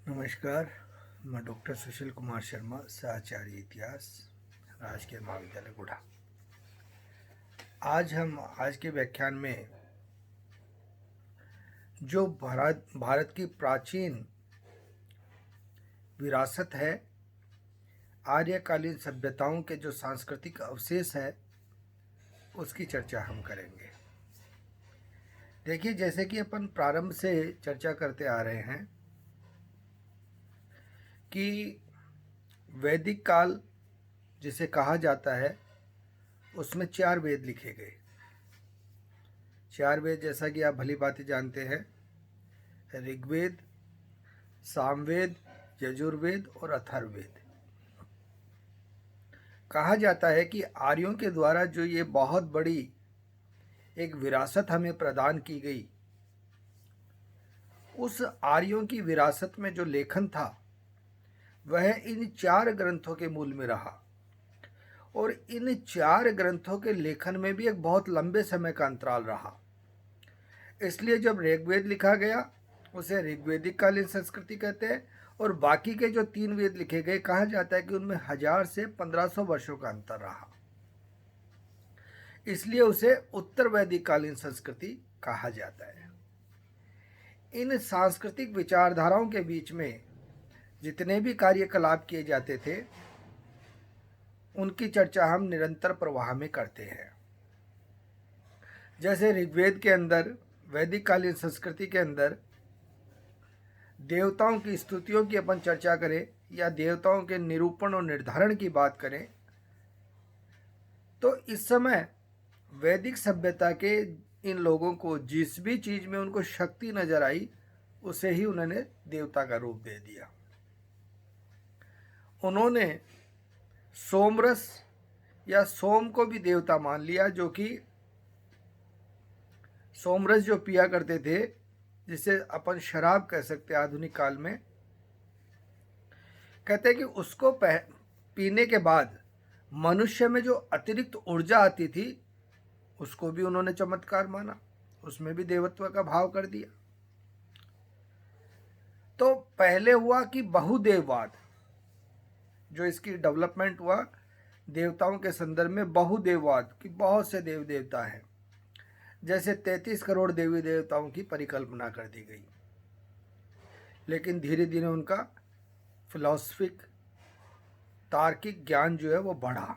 नमस्कार। मैं डॉक्टर सुशील कुमार शर्मा, सहचार्य इतिहास, राजकीय महाविद्यालय गुढ़ा। आज के व्याख्यान में जो भारत की प्राचीन विरासत है, आर्यकालीन सभ्यताओं के जो सांस्कृतिक अवशेष है, उसकी चर्चा हम करेंगे। देखिए, जैसे कि अपन प्रारंभ से चर्चा करते आ रहे हैं कि वैदिक काल जिसे कहा जाता है, उसमें 4 वेद लिखे गए। 4 वेद, जैसा कि आप भली भांति जानते हैं, ऋग्वेद, सामवेद, यजुर्वेद और अथर्ववेद। कहा जाता है कि आर्यों के द्वारा जो ये बहुत बड़ी एक विरासत हमें प्रदान की गई, उस आर्यों की विरासत में जो लेखन था वह इन 4 ग्रंथों के मूल में रहा। और इन 4 ग्रंथों के लेखन में भी एक बहुत लंबे समय का अंतराल रहा। इसलिए जब ऋग्वेद लिखा गया उसे ऋग्वेदिक कालीन संस्कृति कहते हैं, और बाकी के जो 3 वेद लिखे गए, कहा जाता है कि उनमें 1000 से 1500 वर्षों का अंतर रहा। इसलिए उसे उत्तर वैदिक कालीन संस्कृति कहा जाता है। इन सांस्कृतिक विचारधाराओं के बीच में जितने भी कार्यकलाप किए जाते थे, उनकी चर्चा हम निरंतर प्रवाह में करते हैं। जैसे ऋग्वेद के अंदर, वैदिक कालीन संस्कृति के अंदर देवताओं की स्तुतियों की अपन चर्चा करें या देवताओं के निरूपण और निर्धारण की बात करें, तो इस समय वैदिक सभ्यता के इन लोगों को जिस भी चीज में उनको शक्ति नजर आई, उसे ही उन्होंने देवता का रूप दे दिया। उन्होंने सोमरस या सोम को भी देवता मान लिया, जो कि सोमरस जो पिया करते थे, जिसे अपन शराब कह सकते हैं आधुनिक काल में, कहते हैं कि उसको पीने के बाद मनुष्य में जो अतिरिक्त ऊर्जा आती थी, उसको भी उन्होंने चमत्कार माना, उसमें भी देवत्व का भाव कर दिया। तो पहले हुआ कि बहुदेववाद, जो इसकी डेवलपमेंट हुआ देवताओं के संदर्भ में, बहुदेववाद कि बहुत से देव देवता हैं, जैसे 33 करोड़ देवी देवताओं की परिकल्पना कर दी गई। लेकिन धीरे धीरे उनका फिलॉसफिक तार्किक ज्ञान जो है वो बढ़ा।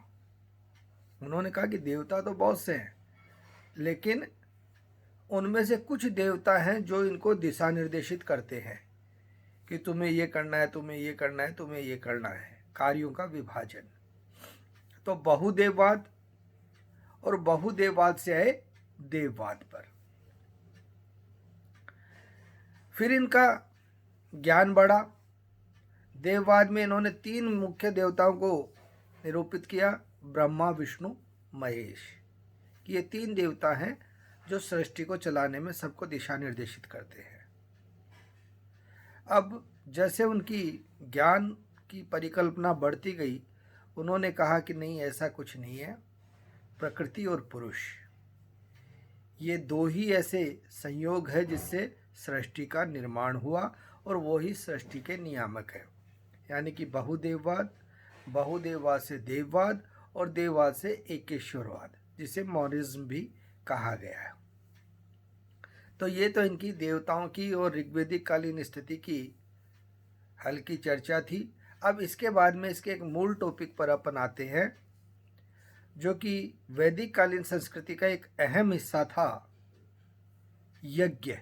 उन्होंने कहा कि देवता तो बहुत से हैं, लेकिन उनमें से कुछ देवता हैं जो इनको दिशा निर्देशित करते हैं कि तुम्हें ये करना है, तुम्हें ये करना है, तुम्हें ये करना है, कार्यों का विभाजन। तो बहुदेववाद, और बहुदेववाद से आए देववाद पर। फिर इनका ज्ञान बढ़ा। देववाद में इन्होंने 3 मुख्य देवताओं को निरूपित किया, ब्रह्मा, विष्णु, महेश, कि ये 3 देवता हैं जो सृष्टि को चलाने में सबको दिशा निर्देशित करते हैं। अब जैसे उनकी ज्ञान की परिकल्पना बढ़ती गई, उन्होंने कहा कि नहीं, ऐसा कुछ नहीं है, प्रकृति और पुरुष ये 2 ही ऐसे संयोग है जिससे सृष्टि का निर्माण हुआ, और वो ही सृष्टि के नियामक है। यानी कि बहुदेववाद, बहुदेववाद से देववाद, और देववाद से एकेश्वरवाद, जिसे मॉनिज्म भी कहा गया है। तो ये तो इनकी देवताओं की और ऋग्वेदिक कालीन स्थिति की हल्की चर्चा थी। अब इसके बाद में इसके एक मूल टॉपिक पर अपन आते हैं, जो कि वैदिक कालीन संस्कृति का एक अहम हिस्सा था, यज्ञ।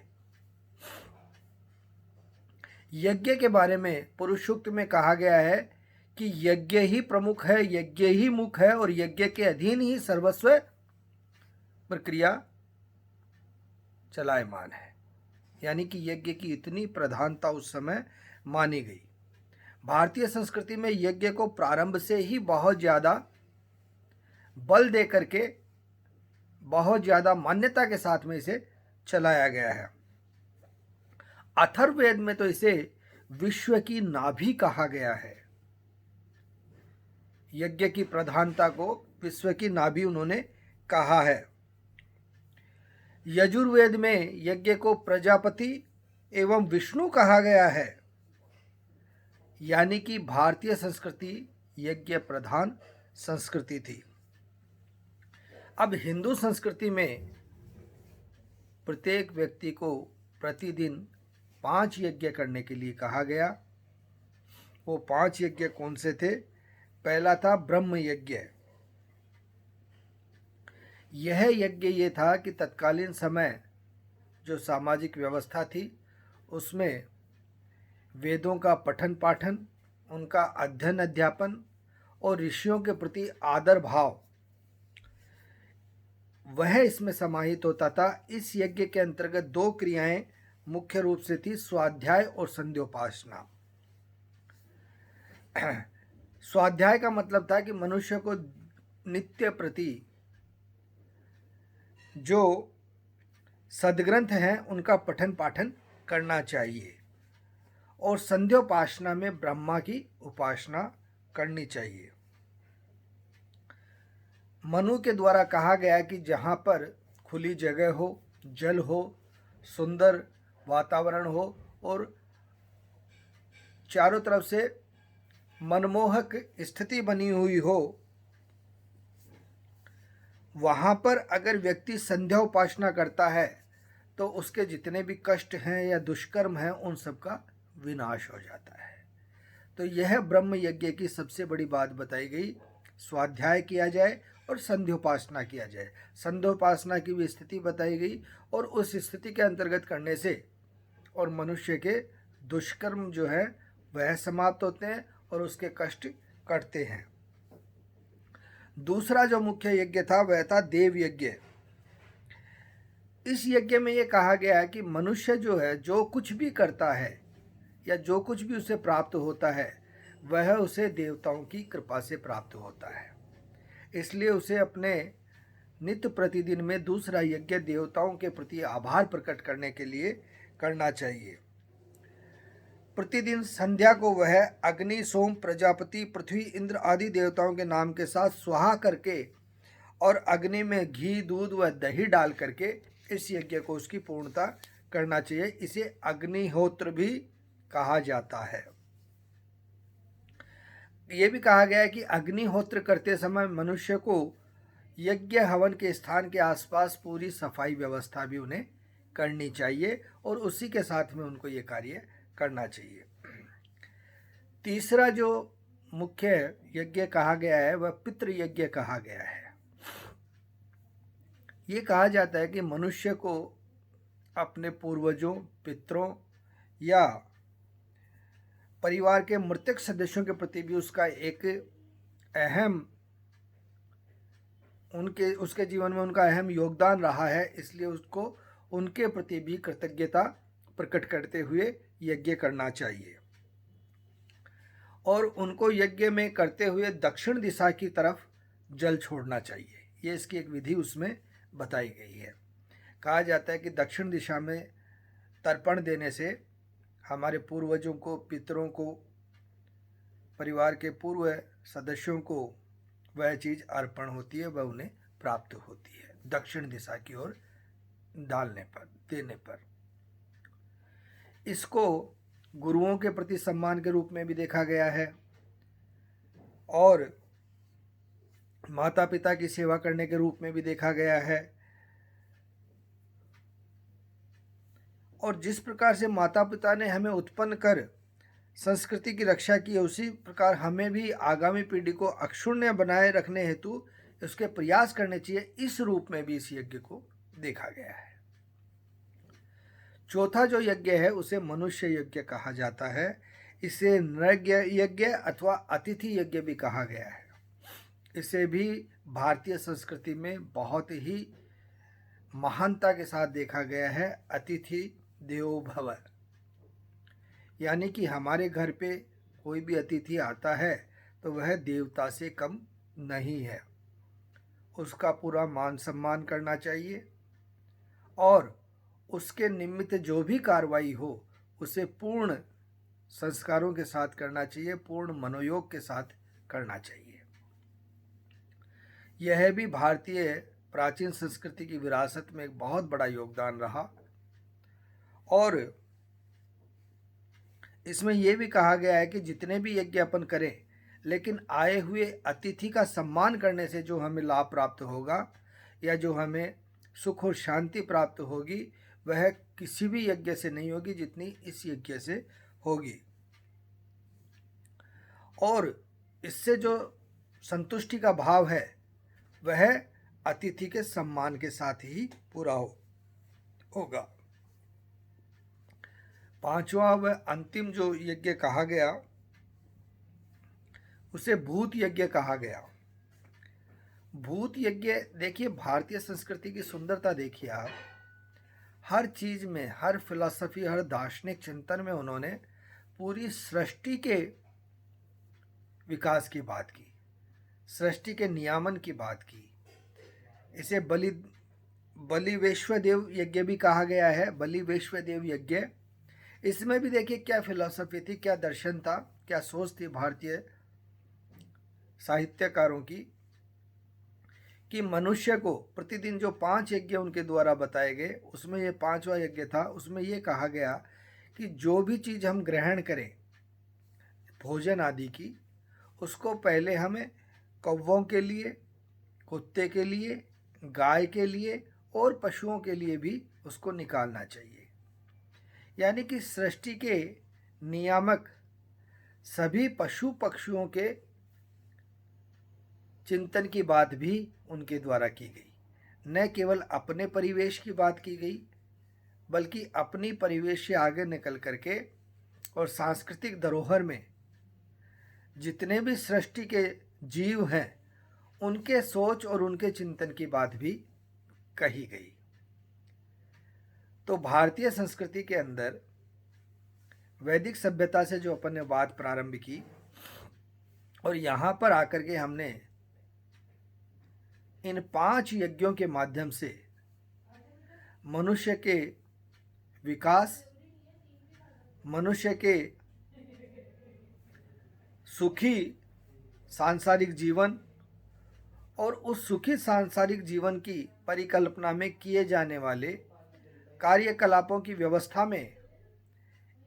यज्ञ के बारे में पुरुष सूक्त में कहा गया है कि यज्ञ ही प्रमुख है, यज्ञ ही मुख है, और यज्ञ के अधीन ही सर्वस्व प्रक्रिया चलायमान है। यानी कि यज्ञ की इतनी प्रधानता उस समय मानी गई। भारतीय संस्कृति में यज्ञ को प्रारंभ से ही बहुत ज़्यादा बल दे करके, बहुत ज़्यादा मान्यता के साथ में इसे चलाया गया है। अथर्ववेद में तो इसे विश्व की नाभि कहा गया है। यज्ञ की प्रधानता को विश्व की नाभि उन्होंने कहा है। यजुर्वेद में यज्ञ को प्रजापति एवं विष्णु कहा गया है। यानी कि भारतीय संस्कृति यज्ञ प्रधान संस्कृति थी। अब हिंदू संस्कृति में प्रत्येक व्यक्ति को प्रतिदिन 5 यज्ञ करने के लिए कहा गया। वो 5 यज्ञ कौन से थे? पहला था ब्रह्म यज्ञ। यह यज्ञ ये था कि तत्कालीन समय जो सामाजिक व्यवस्था थी उसमें वेदों का पठन पाठन, उनका अध्ययन अध्यापन और ऋषियों के प्रति आदर भाव वह इसमें समाहित होता था। इस यज्ञ के अंतर्गत 2 क्रियाएं मुख्य रूप से थी, स्वाध्याय और संध्योपासना। स्वाध्याय का मतलब था कि मनुष्य को नित्य प्रति जो सद्ग्रंथ हैं उनका पठन पाठन करना चाहिए, और संध्योपासना में ब्रह्मा की उपासना करनी चाहिए। मनु के द्वारा कहा गया कि जहाँ पर खुली जगह हो, जल हो, सुंदर वातावरण हो और चारों तरफ से मनमोहक स्थिति बनी हुई हो, वहाँ पर अगर व्यक्ति संध्या उपासना करता है तो उसके जितने भी कष्ट हैं या दुष्कर्म हैं उन सब का विनाश हो जाता है। तो यह ब्रह्म यज्ञ की सबसे बड़ी बात बताई गई। स्वाध्याय किया जाए और संध्योपासना किया जाए। संध्योपासना की भी स्थिति बताई गई और उस स्थिति के अंतर्गत करने से और मनुष्य के दुष्कर्म जो है वह समाप्त होते हैं और उसके कष्ट कटते हैं। दूसरा जो मुख्य यज्ञ था वह था देव यज्ञ। इस यज्ञ में ये कहा गया है कि मनुष्य जो है जो कुछ भी करता है या जो कुछ भी उसे प्राप्त होता है वह उसे देवताओं की कृपा से प्राप्त होता है। इसलिए उसे अपने नित्य प्रतिदिन में दूसरा यज्ञ देवताओं के प्रति आभार प्रकट करने के लिए करना चाहिए। प्रतिदिन संध्या को वह अग्नि, सोम, प्रजापति, पृथ्वी, इंद्र आदि देवताओं के नाम के साथ स्वाहा करके और अग्नि में घी, दूध व दही डाल करके इस यज्ञ को उसकी पूर्णता करना चाहिए। इसे अग्निहोत्र भी कहा जाता है। ये भी कहा गया है कि अग्निहोत्र करते समय मनुष्य को यज्ञ हवन के स्थान के आसपास पूरी सफाई व्यवस्था भी उन्हें करनी चाहिए और उसी के साथ में उनको ये कार्य करना चाहिए। तीसरा जो मुख्य यज्ञ कहा गया है वह पितृ यज्ञ कहा गया है। ये कहा जाता है कि मनुष्य को अपने पूर्वजों, पितरों या परिवार के मृतक सदस्यों के प्रति भी उसका एक अहम उसके जीवन में उनका अहम योगदान रहा है, इसलिए उसको उनके प्रति भी कृतज्ञता प्रकट करते हुए यज्ञ करना चाहिए और उनको यज्ञ में करते हुए दक्षिण दिशा की तरफ जल छोड़ना चाहिए। ये इसकी एक विधि उसमें बताई गई है। कहा जाता है कि दक्षिण दिशा में तर्पण देने से हमारे पूर्वजों को, पितरों को, परिवार के पूर्व सदस्यों को वह चीज़ अर्पण होती है, वह उन्हें प्राप्त होती है दक्षिण दिशा की ओर डालने पर, देने पर। इसको गुरुओं के प्रति सम्मान के रूप में भी देखा गया है और माता पिता की सेवा करने के रूप में भी देखा गया है। और जिस प्रकार से माता पिता ने हमें उत्पन्न कर संस्कृति की रक्षा की, उसी प्रकार हमें भी आगामी पीढ़ी को अक्षुण्य बनाए रखने हेतु उसके प्रयास करने चाहिए। इस रूप में भी इस यज्ञ को देखा गया है। चौथा जो यज्ञ है उसे मनुष्य यज्ञ कहा जाता है। इसे नृ यज्ञ अथवा अतिथि यज्ञ भी कहा गया है। इसे भी भारतीय संस्कृति में बहुत ही महानता के साथ देखा गया है। अतिथि देवो भव, यानी कि हमारे घर पे कोई भी अतिथि आता है तो वह देवता से कम नहीं है। उसका पूरा मान सम्मान करना चाहिए और उसके निमित्त जो भी कार्रवाई हो उसे पूर्ण संस्कारों के साथ करना चाहिए, पूर्ण मनोयोग के साथ करना चाहिए। यह भी भारतीय प्राचीन संस्कृति की विरासत में एक बहुत बड़ा योगदान रहा और इसमें यह भी कहा गया है कि जितने भी यज्ञ अपन करें, लेकिन आए हुए अतिथि का सम्मान करने से जो हमें लाभ प्राप्त होगा या जो हमें सुख और शांति प्राप्त होगी, वह किसी भी यज्ञ से नहीं होगी जितनी इस यज्ञ से होगी। और इससे जो संतुष्टि का भाव है वह अतिथि के सम्मान के साथ ही पूरा होगा। पांचवा व अंतिम जो यज्ञ कहा गया उसे भूत यज्ञ कहा गया। भूत यज्ञ देखिए, भारतीय संस्कृति की सुंदरता देखिए आप, हर चीज में, हर फिलॉसफी, हर दार्शनिक चिंतन में उन्होंने पूरी सृष्टि के विकास की बात की, सृष्टि के नियामन की बात की। इसे बलि वैश्वदेव यज्ञ भी कहा गया है, बलि वैश्वदेव यज्ञ। इसमें भी देखिए क्या फिलॉसफी थी, क्या दर्शन था, क्या सोच थी भारतीय साहित्यकारों की, कि मनुष्य को प्रतिदिन जो 5 यज्ञ उनके द्वारा बताए गए, उसमें ये 5वां यज्ञ था। उसमें ये कहा गया कि जो भी चीज़ हम ग्रहण करें भोजन आदि की, उसको पहले हमें कौवों के लिए, कुत्ते के लिए, गाय के लिए और पशुओं के लिए भी उसको निकालना चाहिए। यानी कि सृष्टि के नियामक सभी पशु पक्षियों के चिंतन की बात भी उनके द्वारा की गई। न केवल अपने परिवेश की बात की गई, बल्कि अपनी परिवेश से आगे निकल करके और सांस्कृतिक धरोहर में जितने भी सृष्टि के जीव हैं उनके सोच और उनके चिंतन की बात भी कही गई। तो भारतीय संस्कृति के अंदर वैदिक सभ्यता से जो अपन ने बात प्रारंभ की और यहाँ पर आकर के हमने इन 5 यज्ञों के माध्यम से मनुष्य के विकास, मनुष्य के सुखी सांसारिक जीवन और उस सुखी सांसारिक जीवन की परिकल्पना में किए जाने वाले कार्यकलापों की व्यवस्था में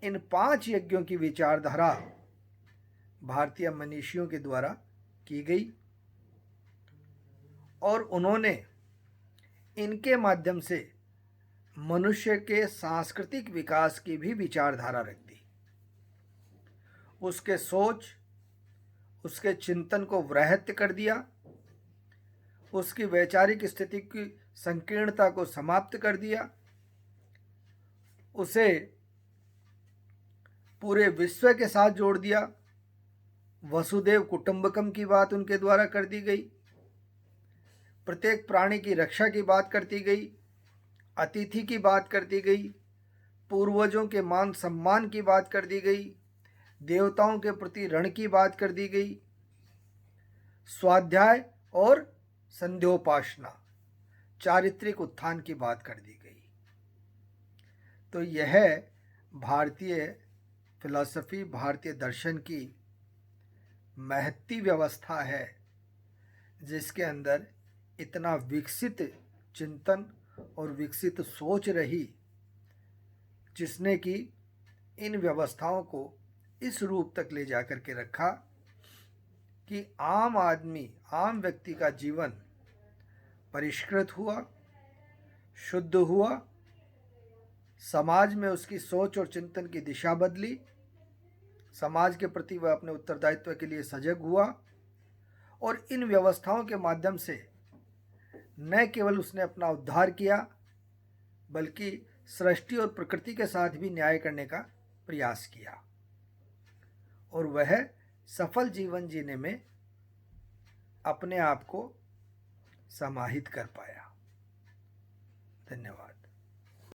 इन 5 यज्ञों की विचारधारा भारतीय मनीषियों के द्वारा की गई और उन्होंने इनके माध्यम से मनुष्य के सांस्कृतिक विकास की भी विचारधारा रख दी। उसके सोच, उसके चिंतन को व्याहत कर दिया, उसकी वैचारिक स्थिति की संकीर्णता को समाप्त कर दिया, उसे पूरे विश्व के साथ जोड़ दिया। वसुदेव कुटुंबकम की बात उनके द्वारा कर दी गई, प्रत्येक प्राणी की रक्षा की बात करती गई, अतिथि की बात करती गई, पूर्वजों के मान सम्मान की बात कर दी गई, देवताओं के प्रति ऋण की बात कर दी गई, स्वाध्याय और संध्योपासना, चारित्रिक उत्थान की बात कर दी गई। तो यह भारतीय फिलॉसफी, भारतीय दर्शन की महती व्यवस्था है, जिसके अंदर इतना विकसित चिंतन और विकसित सोच रही, जिसने कि इन व्यवस्थाओं को इस रूप तक ले जाकर के रखा कि आम आदमी, आम व्यक्ति का जीवन परिष्कृत हुआ, शुद्ध हुआ, समाज में उसकी सोच और चिंतन की दिशा बदली, समाज के प्रति वह अपने उत्तरदायित्व के लिए सजग हुआ और इन व्यवस्थाओं के माध्यम से न केवल उसने अपना उद्धार किया, बल्कि सृष्टि और प्रकृति के साथ भी न्याय करने का प्रयास किया और वह सफल जीवन जीने में अपने आप को समाहित कर पाया। धन्यवाद।